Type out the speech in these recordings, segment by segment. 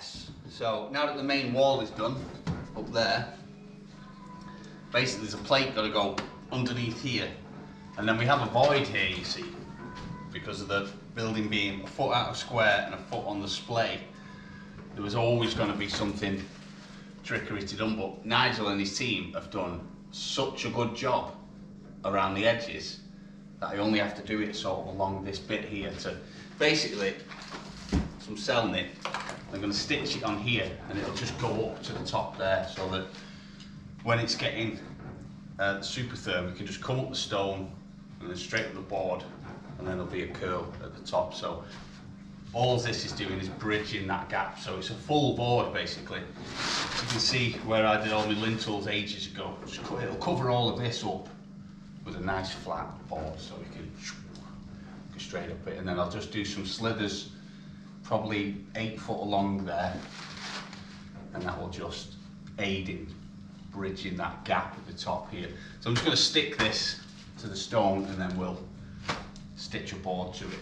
Yes, so now that the main wall is done, up there, basically there's a plate got to go underneath here, and then we have a void here, you see, because of the building being a foot out of square and a foot on the splay. There was always going to be something trickery to done, but Nigel and his team have done such a good job around the edges that I only have to do it sort of along this bit here to basically some cell knit. I'm going to stitch it on here and it'll just go up to the top there, so that when it's getting super therm, we can just come up the stone and then straight up the board, and then there'll be a curl at the top. So all this is doing is bridging that gap, so it's a full board basically. You can see where I did all my lintels ages ago. It'll cover all of this up with a nice flat board, so we can go straight up it, and then I'll just do some slithers, probably 8 foot along there, and that will just aid in bridging that gap at the top here. So I'm just going to stick this to the stone and then we'll stitch a board to it.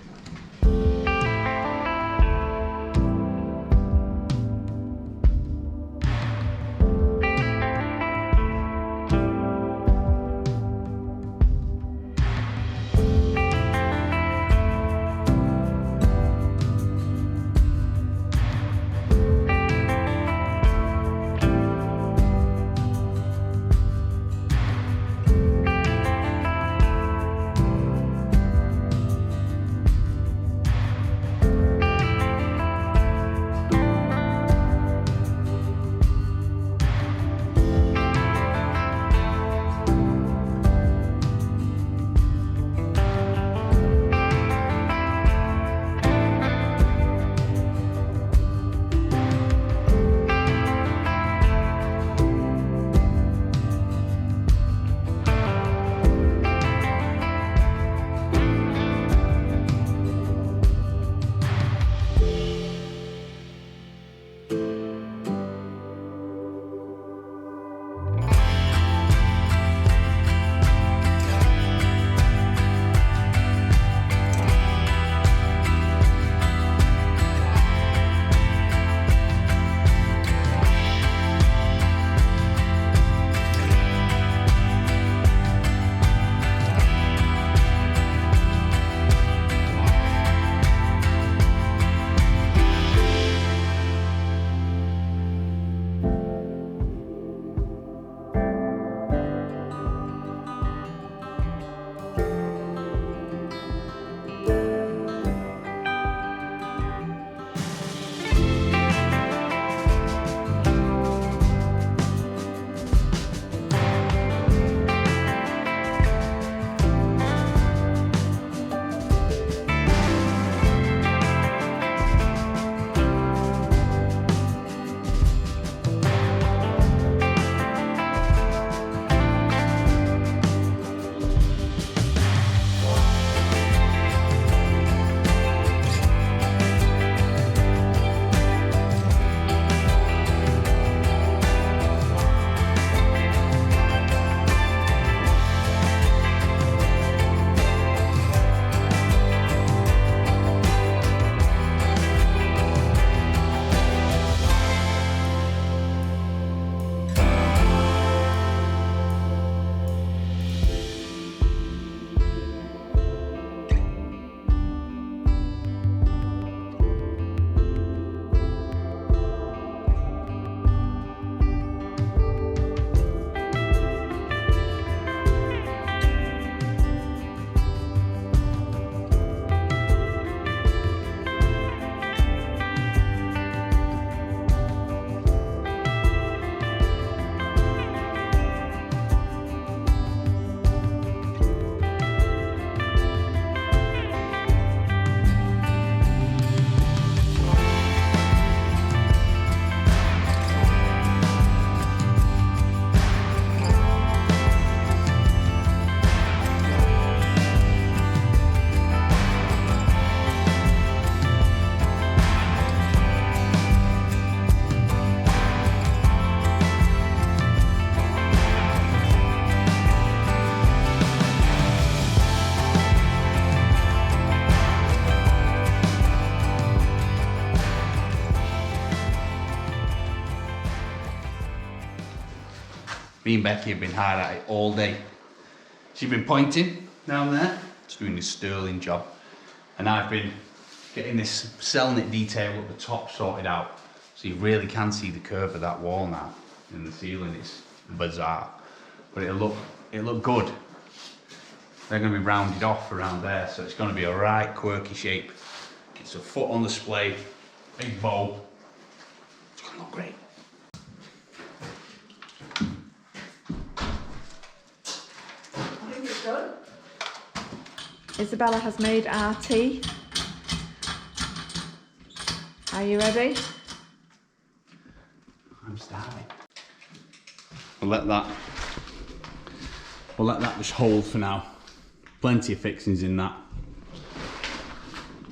Me and Becky have been hard at it all day. She's been pointing down there, she's doing a sterling job. And I've been getting this cell-knit detail at the top sorted out. So you really can see the curve of that wall now in the ceiling. It's bizarre, but it'll look good. They're going to be rounded off around there, so it's going to be a right quirky shape. It's a foot on display, big bowl. It's going to look great. I think it's done. Isabella has made our tea. Are you ready? I'm starving. We'll let that just hold for now. Plenty of fixings in that.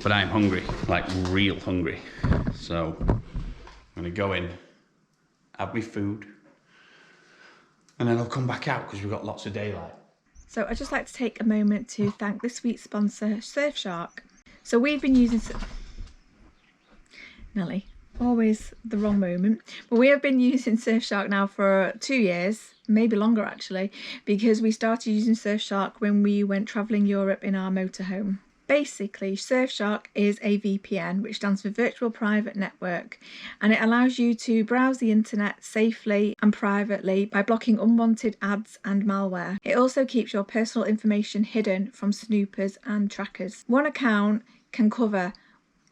But I'm hungry, like real hungry. So I'm gonna go in, have my food, and then I'll come back out because we've got lots of daylight. So I'd just like to take a moment to thank this week's sponsor, Surfshark. So we've been using... Nelly, always the wrong moment. But we have been using Surfshark now for 2 years, maybe longer actually, because we started using Surfshark when we went travelling Europe in our motorhome. Basically, Surfshark is a VPN, which stands for Virtual Private Network, and it allows you to browse the internet safely and privately by blocking unwanted ads and malware. It also keeps your personal information hidden from snoopers and trackers. One account can cover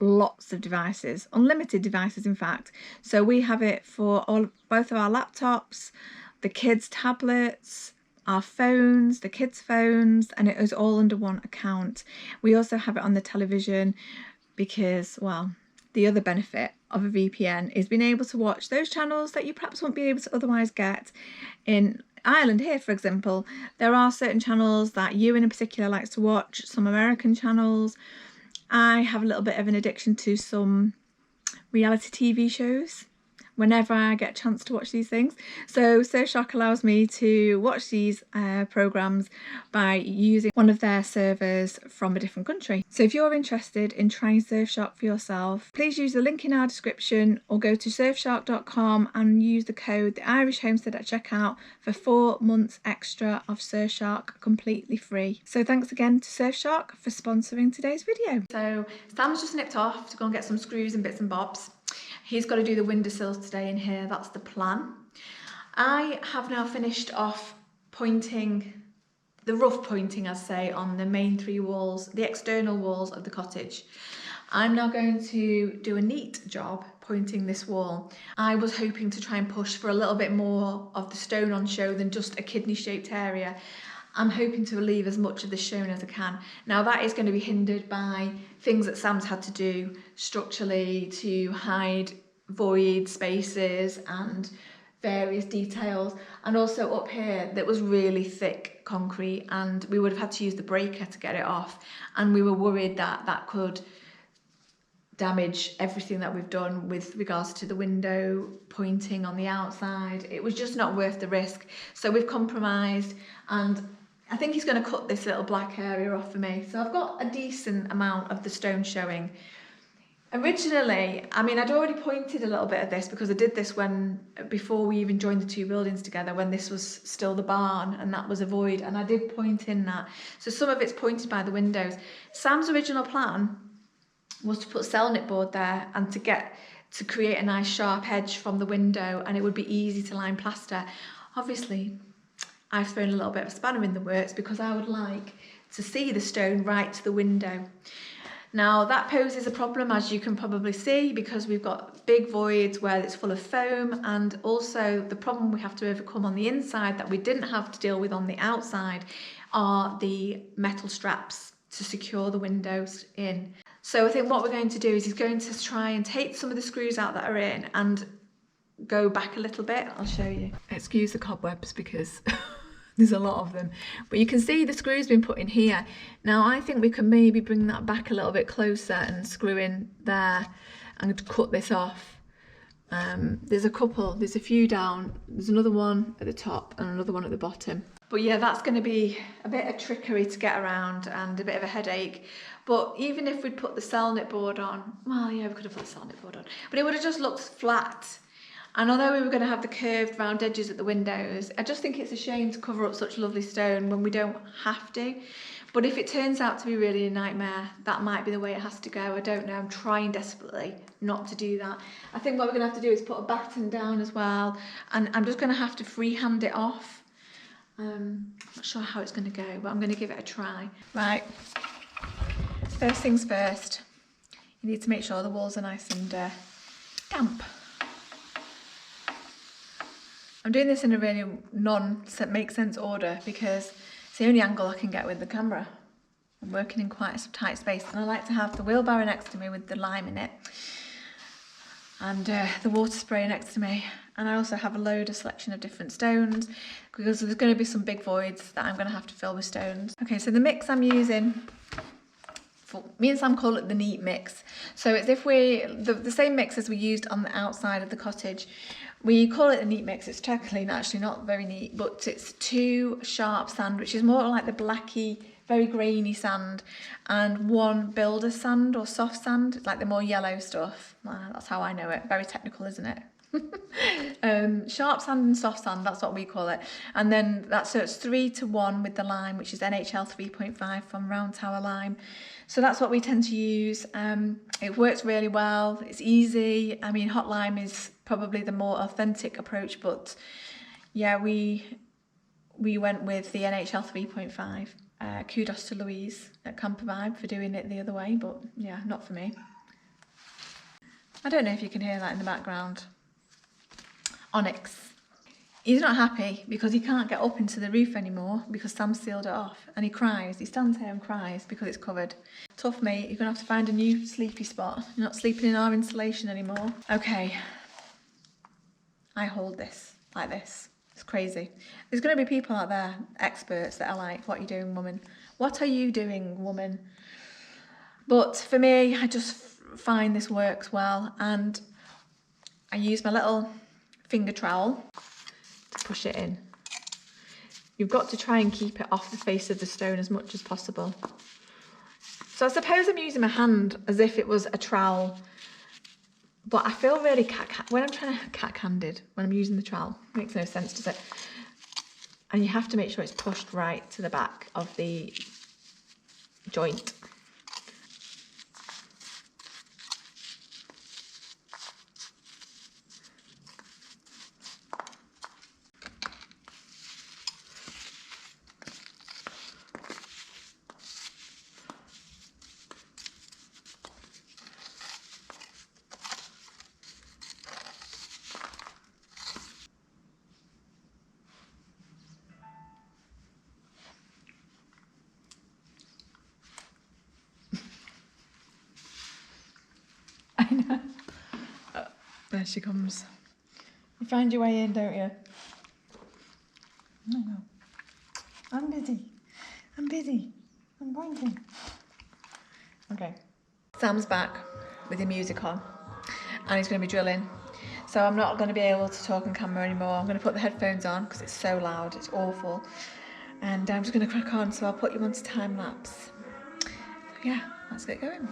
lots of devices, unlimited devices in fact. So we have it for both of our laptops, the kids' tablets, our phones, the kids' phones, and it is all under one account. We also have it on the television because, well, the other benefit of a VPN is being able to watch those channels that you perhaps won't be able to otherwise get. In Ireland here, for example, there are certain channels that Ewan in particular likes to watch, some American channels. I have a little bit of an addiction to some reality TV shows whenever I get a chance to watch these things. So Surfshark allows me to watch these programmes by using one of their servers from a different country. So if you're interested in trying Surfshark for yourself, please use the link in our description or go to surfshark.com and use the code The Irish Homestead at checkout for 4 months extra of Surfshark completely free. So thanks again to Surfshark for sponsoring today's video. So Sam's just nipped off to go and get some screws and bits and bobs. He's got to do the windowsills today in here, that's the plan. I have now finished off pointing, the rough pointing I'd say, on the main 3 walls, the external walls of the cottage. I'm now going to do a neat job pointing this wall. I was hoping to try and push for a little bit more of the stone on show than just a kidney shaped area. I'm hoping to leave as much of this shown as I can. Now that is going to be hindered by things that Sam's had to do structurally to hide void spaces and various details. And also up here that was really thick concrete and we would have had to use the breaker to get it off. And we were worried that that could damage everything that we've done with regards to the window pointing on the outside. It was just not worth the risk. So we've compromised, and I think he's going to cut this little black area off for me. So I've got a decent amount of the stone showing. Originally, I mean, I'd already pointed a little bit of this because I did this before we even joined the 2 buildings together, when this was still the barn and that was a void, and I did point in that. So some of it's pointed by the windows. Sam's original plan was to put cell-knit board there and to create a nice sharp edge from the window, and it would be easy to line plaster. Obviously, I've thrown a little bit of a spanner in the works because I would like to see the stone right to the window. Now that poses a problem, as you can probably see, because we've got big voids where it's full of foam, and also the problem we have to overcome on the inside that we didn't have to deal with on the outside are the metal straps to secure the windows in. So I think what we're going to do is he's going to try and take some of the screws out that are in and go back a little bit. I'll show you. Excuse the cobwebs because there's a lot of them, but you can see the screws been put in here. Now I think we can maybe bring that back a little bit closer and screw in there and cut this off. There's a few down, there's another one at the top and another one at the bottom. But yeah, that's going to be a bit of trickery to get around and a bit of a headache. But even if we'd put the cell-knit board on, well yeah, we could have put the cell-knit board on, but it would have just looked flat. And although we were going to have the curved round edges at the windows, I just think it's a shame to cover up such lovely stone when we don't have to. But if it turns out to be really a nightmare, that might be the way it has to go. I don't know. I'm trying desperately not to do that. I think what we're going to have to do is put a batten down as well. And I'm just going to have to freehand it off. I'm not sure how it's going to go, but I'm going to give it a try. Right. First things first. You need to make sure the walls are nice and damp. I'm doing this in a really non-make-sense order because it's the only angle I can get with the camera. I'm working in quite a tight space, and I like to have the wheelbarrow next to me with the lime in it, and the water spray next to me. And I also have a selection of different stones because there's going to be some big voids that I'm going to have to fill with stones. Okay, so the mix I'm using, me and Sam call it the neat mix. So it's if the same mix as we used on the outside of the cottage. We call it a neat mix. It's technically actually not very neat, but it's 2 sharp sand, which is more like the blacky, very grainy sand, and 1 builder sand or soft sand, like the more yellow stuff. That's how I know it. Very technical, isn't it? Sharp sand and soft sand, that's what we call it. And then so it's 3-to-1 with the lime, which is NHL 3.5 from Round Tower Lime. So that's what we tend to use. It works really well. It's easy. I mean, hot lime is probably the more authentic approach, but yeah, we went with the NHL 3.5. Kudos to Louise at Camper Vibe for doing it the other way, but yeah, not for me. I don't know if you can hear that in the background. Onyx. He's not happy because he can't get up into the roof anymore because Sam sealed it off, and he cries. He stands here and cries because it's covered. Tough mate, you're gonna have to find a new sleepy spot. You're not sleeping in our insulation anymore. Okay, I hold this like this. It's crazy. There's gonna be people out there, experts, that are like, what are you doing, woman? What are you doing, woman? But for me, I just find this works well, and I use my little finger trowel to push it in. You've got to try and keep it off the face of the stone as much as possible. So I suppose I'm using my hand as if it was a trowel, but I feel really when I'm trying to cat-handed when I'm using the trowel. It makes no sense, does it? And you have to make sure it's pushed right to the back of the joint. I know. There she comes. You find your way in, don't you? I know. I'm busy. I'm busy. I'm pointing. Okay. Sam's back with the music on, and he's going to be drilling. So I'm not going to be able to talk on camera anymore. I'm going to put the headphones on because it's so loud. It's awful. And I'm just going to crack on. So I'll put you onto time lapse. So yeah, let's get going.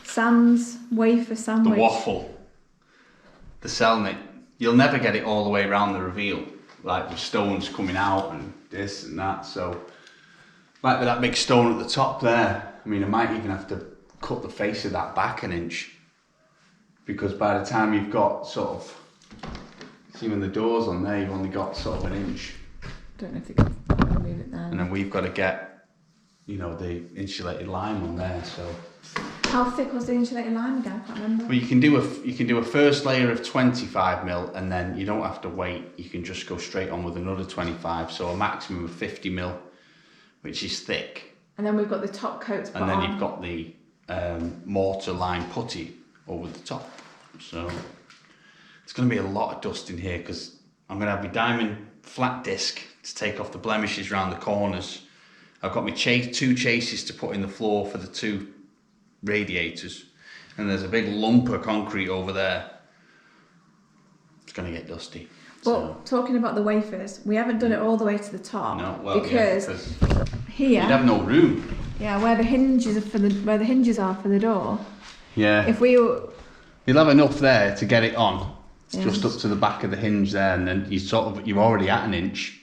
Sam's wafer the sandwich. waffle. They're selling it. You'll never get it all the way around the reveal, like with stones coming out and this and that. So, like with that big stone at the top there, I mean, I might even have to cut the face of that back an inch, because by the time you've got sort of, see when the door's on there, you've only got sort of an inch. Don't know if you can move it there. And then we've got to get, you know, the insulated lime on there. So. How thick was the insulated lime again? I can't remember. Well, you can do a first layer of 25mm, and then you don't have to wait. You can just go straight on with another 25, so a maximum of 50mm, which is thick. And then we've got the top coat to put And then on. you've got the mortar lime putty over the top. So it's going to be a lot of dust in here, because I'm going to have my diamond flat disc to take off the blemishes around the corners. I've got my two chases to put in the floor for the 2 radiators, and there's a big lump of concrete over there. It's going to get dusty. But talking about the wafers, we haven't done it all the way to the top. No, well, because here you'd have no room. Yeah, where the hinges are for the door. Yeah. If we were, you'll have enough there to get it on. It's Yeah. just up to the back of the hinge there, and then you're already at an inch.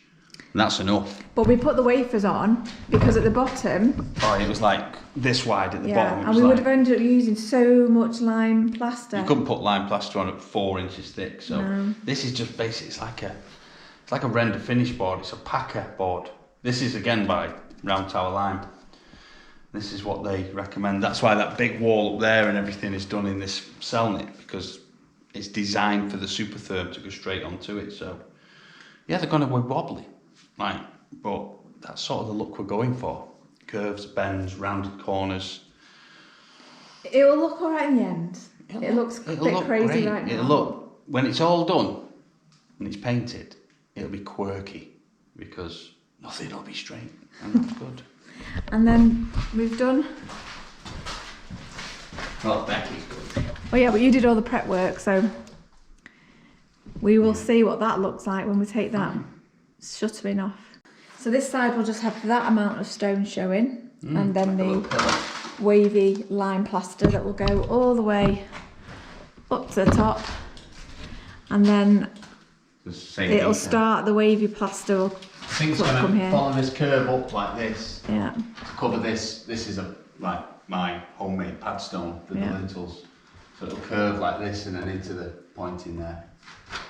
And that's enough. but we put the wafers on because at the bottom. Oh, it was like this wide at the bottom. And we would have ended up using so much lime plaster. You couldn't put lime plaster on at 4 inches thick, so No. this is just basic. It's like a render finish board. It's a packer board. This is again by Round Tower Lime. This is what they recommend. That's why that big wall up there and everything is done in this Celnit, because it's designed for the Supertherm to go straight onto it. So yeah, they're going to be wobbly, right? But that's sort of the look we're going for. Curves, bends, rounded corners. It will look alright in the end. It looks a bit crazy great. right now. It'll look, when it's all done, when it's painted, it'll be quirky, because nothing will be straight, and that's good. And then we've done. Well, Becky's good. Oh yeah, but you did all the prep work, so we will see what that looks like when we take that shuttering off. So this side will just have that amount of stone showing, and then the wavy lime plaster that will go all the way up to the top, and then it'll start, the wavy plaster will I think it's come going here. to follow this curve up like this. Yeah. To cover this. This is my homemade padstone for the lintels. So it'll curve like this and then into the point in there.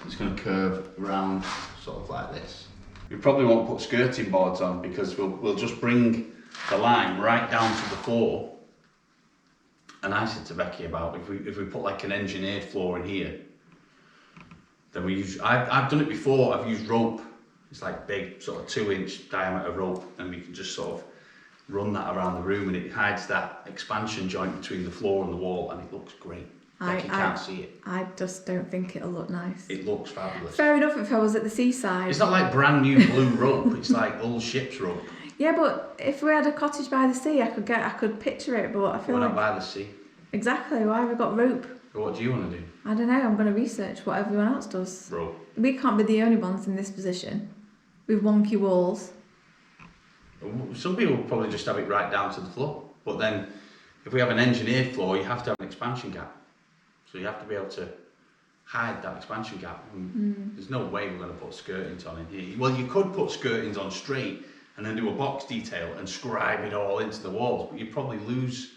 It's going to curve around sort of like this. We probably won't put skirting boards on, because we'll just bring the lime right down to the floor. And I said to Becky about if we put like an engineered floor in here, then we use, I've done it before, I've used rope. It's like big sort of 2-inch diameter rope, and we can just sort of run that around the room, and it hides that expansion joint between the floor and the wall, and it looks great. Becky can't see it. I just don't think it'll look nice. It looks fabulous. Fair enough if I was at the seaside. It's not like brand new blue rope, it's like old ship's rope. Yeah, but if we had a cottage by the sea, I could picture it, but I feel We're like... not by the sea. Exactly, why have we got rope? So what do you want to do? I don't know, I'm going to research what everyone else does. Rope. We can't be the only ones in this position with wonky walls. Some people will probably just have it right down to the floor, but then if we have an engineered floor, you have to have an expansion gap. So you have to be able to hide that expansion gap. There's no way we're going to put skirtings on in here. Well, you could put skirtings on straight and then do a box detail and scribe it all into the walls, but you'd probably lose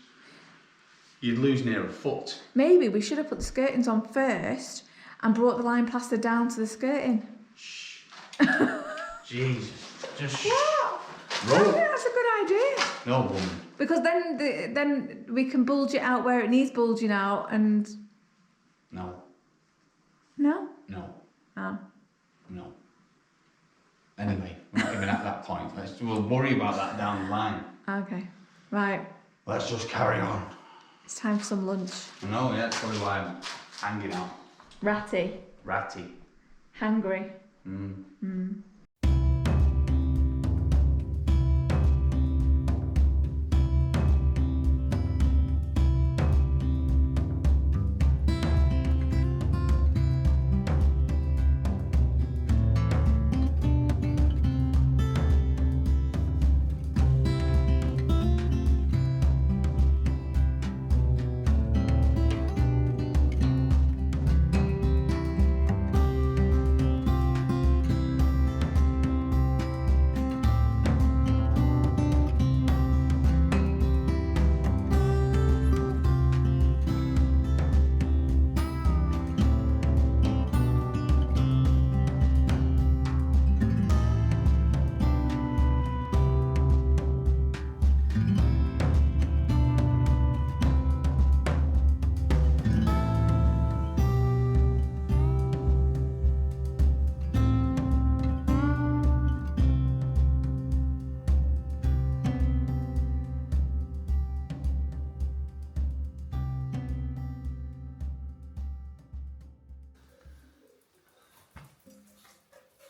near a foot. Maybe we should have put the skirtings on first and brought the lime plaster down to the skirting. Shh. Jesus. Just What? I roll. think that's a good idea. No woman. Because then we can bulge it out where it needs bulging out, and... No. No? No. Oh. No. Anyway, we're not even at that point. We'll worry about that down the line. Okay. Right. Let's just carry on. It's time for some lunch. No, yeah, that's probably why I'm hanging out. Ratty. Ratty. Hungry.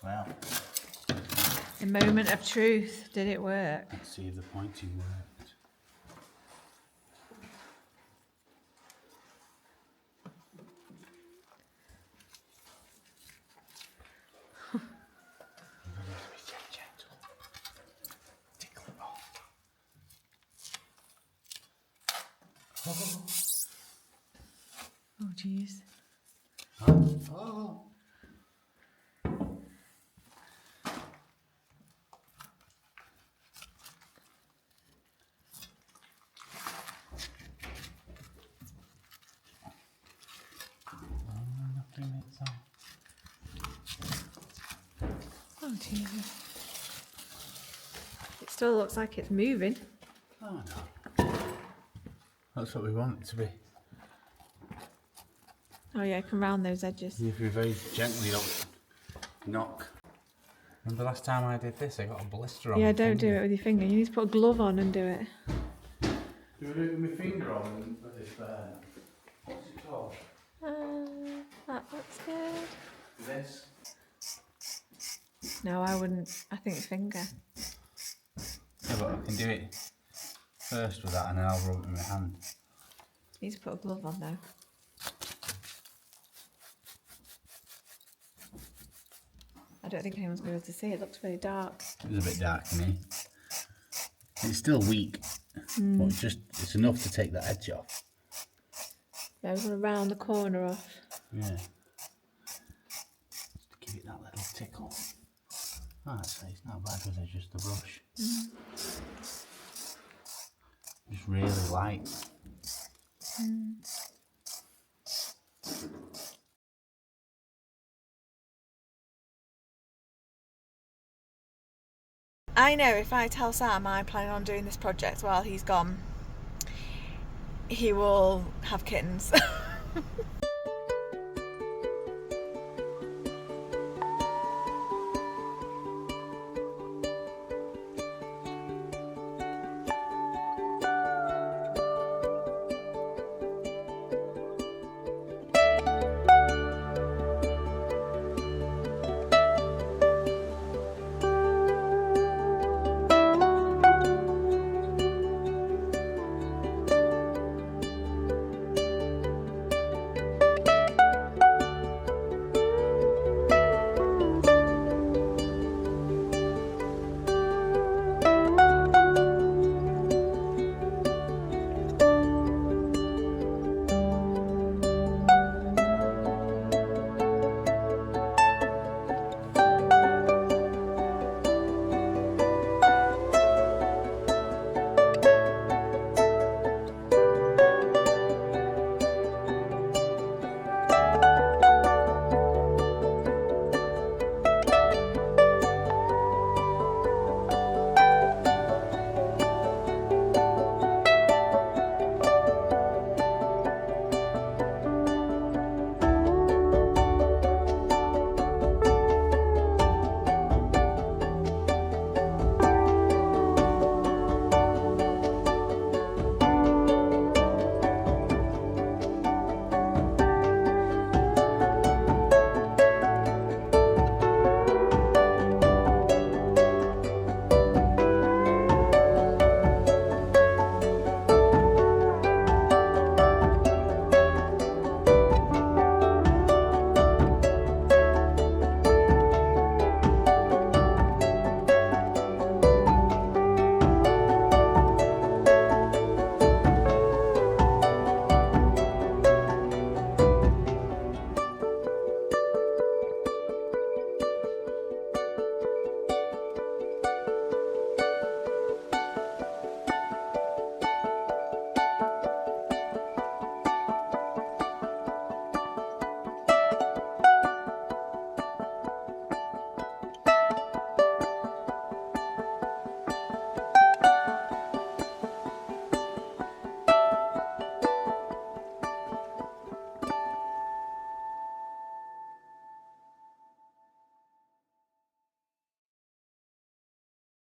well. A moment of truth. Did it work? Let's see if the pointing worked. Tickle it off. Oh, jeez. Oh. Oh, Jesus. It still looks like it's moving. Oh no. That's what we want it to be. Oh yeah, I can round those edges. You have to be very gently, don't knock. Remember last time I did this, I got a blister on Yeah, my don't do finger. it with your finger. You need to put a glove on and do it. Do I do it with my finger on with this what's it called? That looks good. This? No, I wouldn't. I think finger. Yeah, but I can do it first with that and then I'll rub it with my hand. You need to put a glove on though. I don't think anyone's going to be able to see. It looks really dark. It's a bit dark for me. It's still weak, but it's enough to take the edge off. Yeah, I was going to round the corner off. Yeah. Just to give it that little tickle. Oh, it's not bad because it's just a brush. Just really light. I know if I tell Sam I'm planning on doing this project while he's gone, he will have kittens.